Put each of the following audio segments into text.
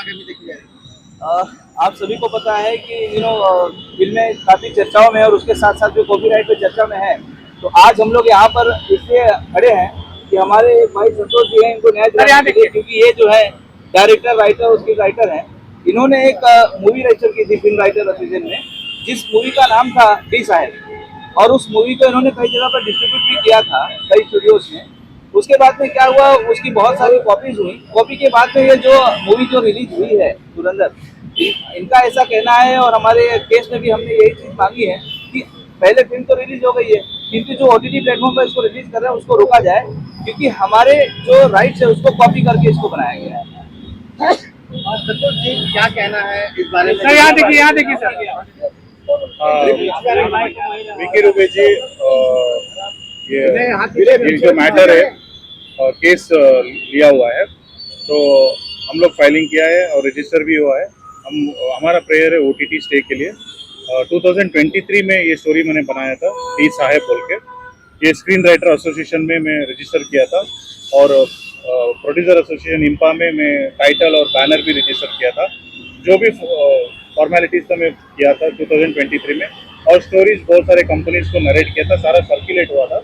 गर्मागर्मी देखी जा रही है? आप सभी को पता है कि फिल्में काफी चर्चाओं में है और उसके साथ साथ जो कॉपीराइट पे चर्चा में है। तो आज हम लोग यहाँ पर इसलिए खड़े हैं कि हमारे भाई संतोष जी हैं, इनको न्याय दिलाने के लिए, क्योंकि ये जो है डायरेक्टर राइटर उसके राइटर हैं। इन्होंने एक मूवी रजिस्टर की थी फिल्म राइटर एसोसिएशन में, जिस मूवी का नाम था डी साहब, और उस मूवी को इन्होंने कई जगह पर डिस्ट्रीब्यूट भी किया था कई स्टूडियोज में। उसके बाद में क्या हुआ, उसकी बहुत सारी कॉपीज हुई। कॉपी के बाद में ये जो मूवी जो रिलीज हुई है धुरंधर, इनका ऐसा कहना है और हमारे केस में भी हमने यही चीज मांगी है कि पहले फिल्म तो रिलीज हो गई है, किंतु जो ओटीटी प्लेटफॉर्म पर इसको रिलीज कर रहे हैं उसको रोका जाए, क्योंकि हमारे जो राइट्स है उसको कॉपी करके इसको बनाया गया है। संतोष जी क्या कहना है इस बारे में? सर यहाँ देखिए सर। विकी रुबे जी, ये जो मैटर है केस लिया हुआ है, तो हम लोग फाइलिंग किया है और रजिस्टर भी हुआ है। हमारा प्रेयर है ओटीटी स्टे के लिए। 2023 में ये स्टोरी मैंने बनाया था, डी साहब बोल के। ये स्क्रीन राइटर एसोसिएशन में मैं रजिस्टर किया था और प्रोड्यूसर एसोसिएशन इम्पा में मैं टाइटल और बैनर भी रजिस्टर किया था। जो भी फॉर्मेलिटीज था मैं किया था 2023 में, और स्टोरीज बहुत सारे कंपनीज को नरेट किया था, सारा सर्कुलेट हुआ था।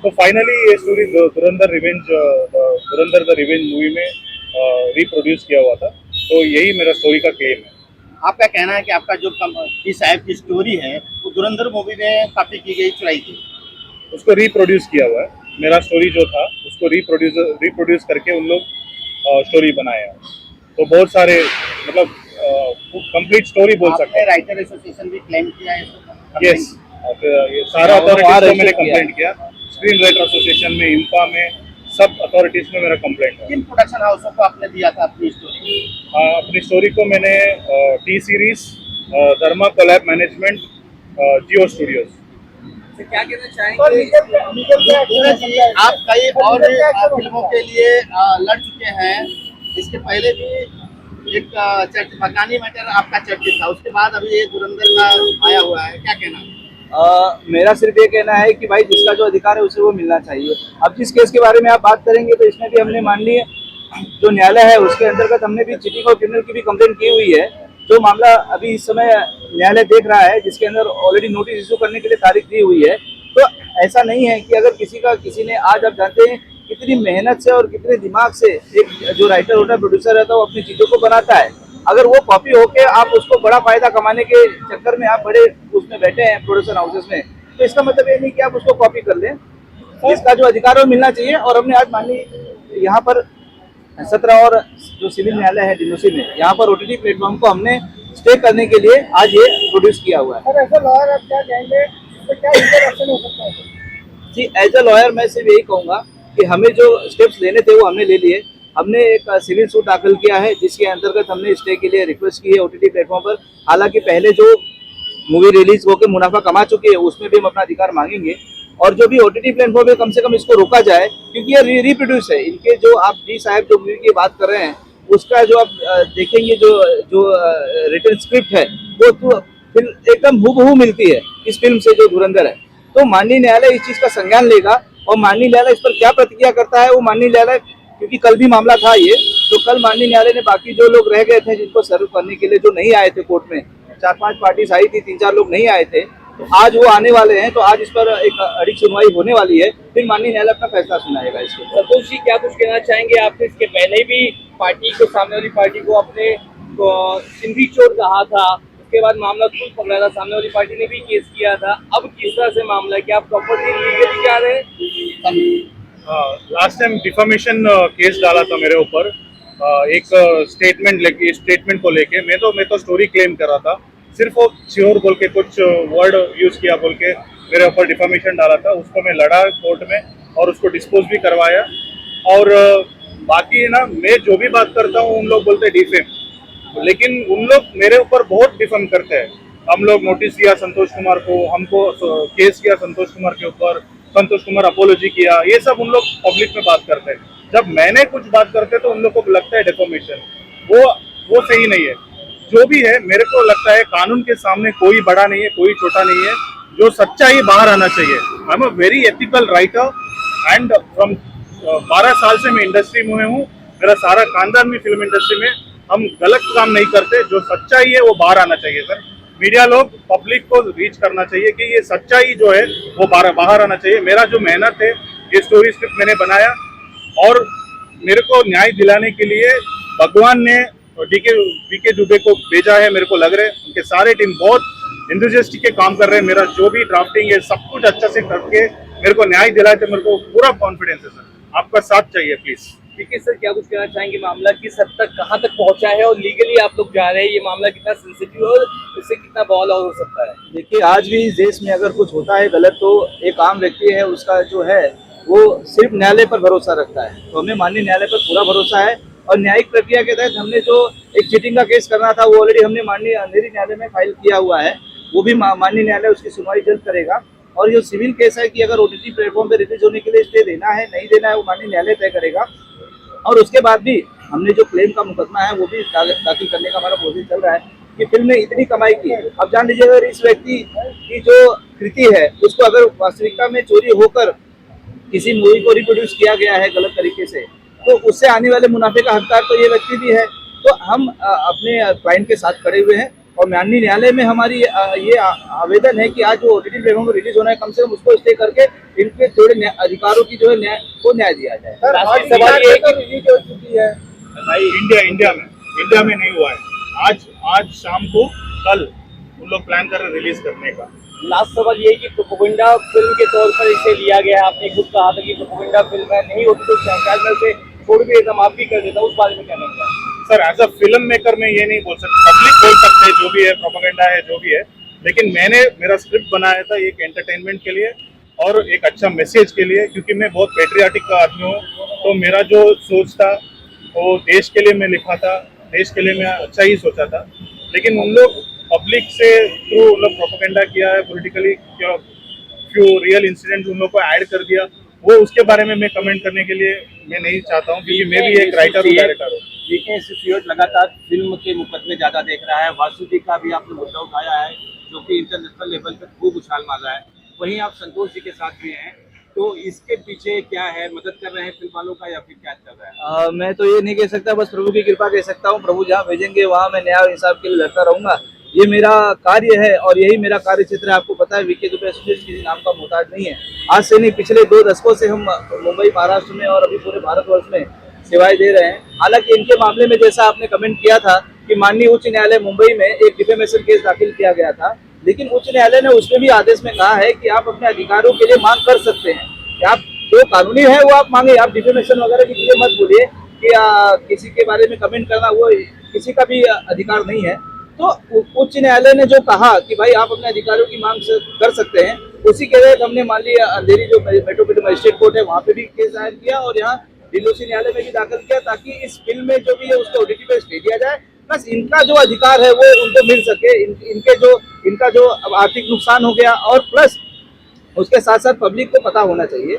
तो फाइनली ये story Dhurandhar the revenge movie में रिप्रोड्यूस किया हुआ था। तो यही मेरा स्टोरी का क्लेम है। आपका कहना है कि आपका जो डी साहब की स्टोरी है वो धुरंधर मूवी में कॉपी की गई, चुराई गई, उसको रिप्रोड्यूस किया हुआ है। मेरा स्टोरी जो था उसको रिप्रोड्यूस करके उन लोग स्टोरी बनाया। तो बहुत सारे मतलब कंप्लीट स्टोरी बोल सकते हैं। राइटर एसोसिएशन भी क्लेम किया है इसको? यस, ये सारा अथॉरिटीज को मैंने कंप्लेंट किया। स्क्रीन राइटर एसोसिएशन में, इम्पा में, सब अथॉरिटीज में मेरा कंप्लेंट है। किन प्रोडक्शन हाउसों को आपने दिया था अपनी स्टोरी? अपनी स्टोरी को मैंने टी सीरीज, धर्मा कोलैब मैनेजमेंट, जियो स्टूडियोज। क्या कहना चाहेंगे? आप कई और फिल्मों के लिए लड़ चुके हैं। इसके पहले भी एक मकानी मैटर आपका चर्चित था, उसके बाद अभी ये धुरंधर का आया हुआ है, क्या कहना है? मेरा सिर्फ ये कहना है कि भाई जिसका जो अधिकार है उसे वो मिलना चाहिए। अब जिस केस के बारे में आप बात करेंगे तो इसमें भी हमने मान ली जो न्यायालय है उसके अंतर्गत हमने भी चीटिंग और क्रिमिनल की भी कंप्लेंट की हुई है। जो मामला अभी इस समय न्यायालय देख रहा है, जिसके अंदर ऑलरेडी नोटिस इशू करने के लिए तारीख दी हुई है। तो ऐसा नहीं है कि अगर किसी ने, आज आप जानते हैं कितनी मेहनत से और कितने दिमाग से एक जो राइटर होता है, प्रोड्यूसर रहता है, वो अपनी चीजों को बनाता है। अगर वो कॉपी होके आप उसको बड़ा फायदा कमाने के चक्कर में आप बड़े उसमें बैठे हैं प्रोडक्शन हाउसेस में, तो इसका मतलब ये नहीं कि आप उसको कॉपी कर लें। इसका जो अधिकार है वो मिलना चाहिए। और हमने आज मान ली यहाँ पर 17 और जो सिविल न्यायालय है डिमोसी में, यहाँ पर ओटीटी प्लेटफॉर्म को हमने स्टे करने के लिए आज ये प्रोड्यूस किया हुआ है। सर एज अ लॉयर आप क्या कहेंगे, तो क्या इंटरप्शन हो सकता है? जी, एज अ लॉयर मैं सिर्फ यही कहूँगा कि हमें जो स्टेप्स लेने थे वो हमने ले लिए। हमने एक सिविल सूट दाखिल किया है जिसके अंतर्गत हमने स्टे के लिए रिक्वेस्ट की है ओटीटी प्लेटफॉर्म पर। हालांकि पहले जो मूवी रिलीज होकर मुनाफा कमा चुकी है उसमें भी हम अपना अधिकार मांगेंगे, और जो भी ओटीटी प्लेटफॉर्म पे कम से कम इसको रोका जाए, क्योंकि ये रिप्रोड्यूस है। इनके जो आप डी साहब जो मूवी की बात कर रहे हैं उसका जो आप देखेंगे जो रिटन स्क्रिप्ट है वो तो एकदम हूबहू मिलती है इस फिल्म से जो धुरंधर है। तो माननीय न्यायालय इस चीज का संज्ञान लेगा और माननीय न्यायालय इस पर क्या प्रतिक्रिया करता है वो माननीय न्यायालय, क्योंकि कल भी मामला था ये, तो कल माननीय न्यायालय ने बाकी जो लोग रह गए थे जिनको सर्व करने के लिए, जो नहीं आए थे कोर्ट में, 4-5 पार्टीज आई थी, 3-4 लोग नहीं आए थे, तो आज वो आने वाले हैं। तो आज इस पर एक अड़िग सुनवाई होने वाली है, फिर माननीय न्यायालय अपना फैसला सुनाएगा इसके। संतोष जी क्या कुछ कहना चाहेंगे? आपने इसके पहले भी पार्टी को, सामने वाली पार्टी को अपने सिंधी चोर कहा था, उसके बाद मामला खुद पकड़ा था, सामने वाली पार्टी ने भी केस किया था। अब किस तरह से मामला है, क्या आप प्रॉपर्टी लीगली जा रहे हैं? लास्ट टाइम डिफामेशन केस डाला था मेरे ऊपर, एक स्टेटमेंट को लेके। मैं तो स्टोरी क्लेम कर रहा था, सिर्फ वो श्योर बोल के कुछ वर्ड यूज किया बोल के मेरे ऊपर डिफामेशन डाला था। उसको मैं लड़ा कोर्ट में और उसको डिस्पोज भी करवाया। और बाकी ना, मैं जो भी बात करता हूँ उन लोग बोलते हैं डिफेम, लेकिन उन लोग मेरे ऊपर बहुत डिफेम करते हैं। हम लोग नोटिस किया संतोष कुमार को, हमको केस किया संतोष कुमार के ऊपर, संतोष कुमार अपोलॉजी किया, ये सब उन लोग पब्लिक में बात करते हैं। जब मैंने कुछ बात करते तो उन लोग को लगता है डिफॉर्मेशन। वो सही नहीं है। जो भी है, मेरे को लगता है कानून के सामने कोई बड़ा नहीं है, कोई छोटा नहीं है। जो सच्चाई बाहर आना चाहिए। I am a very ethical writer and from 12 साल से मैं इंडस्ट्री में हूँ। मेरा सारा खानदान भी फिल्म इंडस्ट्री में, हम गलत काम नहीं करते, जो सच्चाई है वो बाहर आना चाहिए सर। मीडिया लोग पब्लिक को रीच करना चाहिए कि ये सच्चाई जो है वो बाहर आना चाहिए। मेरा जो मेहनत है, ये स्टोरी स्क्रिप्ट मैंने बनाया और मेरे को न्याय दिलाने के लिए भगवान ने वीके दुबे को भेजा है। मेरे को लग रहा है उनके सारे टीम बहुत इंथुजियास्टिक के काम कर रहे हैं। मेरा जो भी ड्राफ्टिंग है सब कुछ अच्छा से करके मेरे को न्याय दिलाए, तो मेरे को पूरा कॉन्फिडेंस है सर। आपका साथ चाहिए प्लीज। ठीक है सर, क्या कुछ कहना चाहेंगे? मामला किस हद तक कहाँ तक पहुंचा है और लीगली आप लोग जा रहे हैं, ये मामला कितना सेंसिटिव है और इससे कितना बवाल और हो सकता है? देखिए, आज भी इस देश में अगर कुछ होता है गलत, तो एक आम व्यक्ति है उसका जो है वो सिर्फ न्यायालय पर भरोसा रखता है। तो हमें माननीय न्यायालय पर पूरा भरोसा है और न्यायिक प्रक्रिया के तहत हमने जो एक चीटिंग का केस करना था वो ऑलरेडी हमने माननीय अंधेरी न्यायालय में फाइल किया हुआ है। वो भी माननीय न्यायालय उसकी सुनवाई जल्द करेगा। और जो सिविल केस है कि अगर ओटीटी प्लेटफॉर्म पे रिलीज होने के लिए स्टे देना है नहीं देना है, वो माननीय न्यायालय तय करेगा। और उसके बाद भी हमने जो क्लेम का मुकदमा है वो भी दाखिल करने का हमारा प्रोसेस चल रहा है कि फिल्म ने इतनी कमाई की। अब जान लीजिए, अगर इस व्यक्ति की जो कृति है उसको अगर वास्तविकता में चोरी होकर किसी मूवी को रिप्रोड्यूस किया गया है गलत तरीके से, तो उससे आने वाले मुनाफे का हकदार तो ये व्यक्ति भी है। तो हम अपने क्लाइंट के साथ खड़े हुए हैं और माननीय न्यायालय में हमारी ये आवेदन है कि आज जो ओटीटी प्लेटफॉर्म पर रिलीज होना है, कम से कम उसको स्टे करके इनके थोड़े अधिकारों की जो है न्याय दिया जाए। सवाल ये है रिलीज हो चुकी है भाई, इंडिया में नहीं हुआ है। आज शाम को, कल उन लोग प्लान कर रहे रिलीज करने का। लास्ट सवाल ये है कि प्रोपेगेंडा फिल्म के तौर पर इसे लिया गया है। आपने खुद कहा था कि प्रोपेगेंडा फिल्म है, नहीं होती तो शायद मैं उसे छोड़ भी देता, माफ भी कर देता। उस बारे में क्या कहना है sir? As a film maker मैं ये नहीं बोल सकता, पब्लिक बोल सकते हैं जो भी है, प्रोपेगेंडा है जो भी है। लेकिन मैंने मेरा स्क्रिप्ट बनाया था एक एंटरटेनमेंट के लिए और एक अच्छा मैसेज के लिए, क्योंकि मैं बहुत पेट्रियाटिक का आदमी हूँ। तो मेरा जो सोच था वो देश के लिए मैं लिखा था, देश के लिए मैं अच्छा ही सोचा था। लेकिन उन लोग पब्लिक से थ्रू उन लोग प्रोपेगेंडा किया है, पॉलिटिकली फ्यू रियल इंसिडेंट उन लोग को ऐड कर दिया। वो उसके बारे में मैं कमेंट करने के लिए मैं नहीं चाहता हूँ, क्योंकि मैं भी एक राइटर हूँ, डायरेक्टर हूँ। वीके इंस्टीट्यूट लगातार फिल्म के मुकदमे ज्यादा देख रहा है। वासु जी का भी आपने मुद्दा उठाया है जो कि इंटरनेशनल लेवल पे खूब उछाल मार रहा है। वहीं आप संतोष जी के साथ भी हैं, तो इसके पीछे क्या है? मदद कर रहे हैं फिल्म वालों का या फिर क्या चल रहा है? मैं तो ये नहीं कह सकता, बस प्रभु की कृपा कह सकता हूँ। प्रभु जहाँ भेजेंगे वहाँ मैं न्याय और इंसाफ के लिए लड़ता रहूंगा। ये मेरा कार्य है और यही मेरा कार्य क्षेत्र है। आपको पता है, वीके दुबे एसोसिएशन किसी नाम का मोहताज नहीं है। आज से नहीं, पिछले 2 दशकों से हम मुंबई, महाराष्ट्र में और अभी पूरे भारतवर्ष में सेवाएं दे रहे हैं। हालांकि इनके मामले में जैसा आपने कमेंट किया था कि माननीय उच्च न्यायालय मुंबई में एक डिफेमेशन केस दाखिल किया गया था, लेकिन उच्च न्यायालय ने उसमें भी आदेश में कहा है कि आप अपने अधिकारों के लिए मांग कर सकते हैं। कि आप जो कानूनी है वो आप मांगे, आप डिफेमेशन वगैरह की चीजें मत बोलिए कि किसी के बारे में कमेंट करना वो किसी का भी अधिकार नहीं है। तो उच्च न्यायालय ने जो कहा कि भाई आप अपने अधिकारों की मांग कर सकते हैं, उसी के तहत हमने मान लिया अंधेरी जो मेट्रोपोलिटन मजिस्ट्रेट कोर्ट है वहाँ पे भी केस दायर किया और यहाँ दिल्ली न्यायालय में भी दाखिल किया, ताकि इस फिल्म में जो भी है उसको ओटीटी पे स्टे दिया जाए। बस इनका जो अधिकार है वो उनको मिल सके, इनका जो आर्थिक नुकसान हो गया और प्लस उसके साथ साथ पब्लिक को पता होना चाहिए।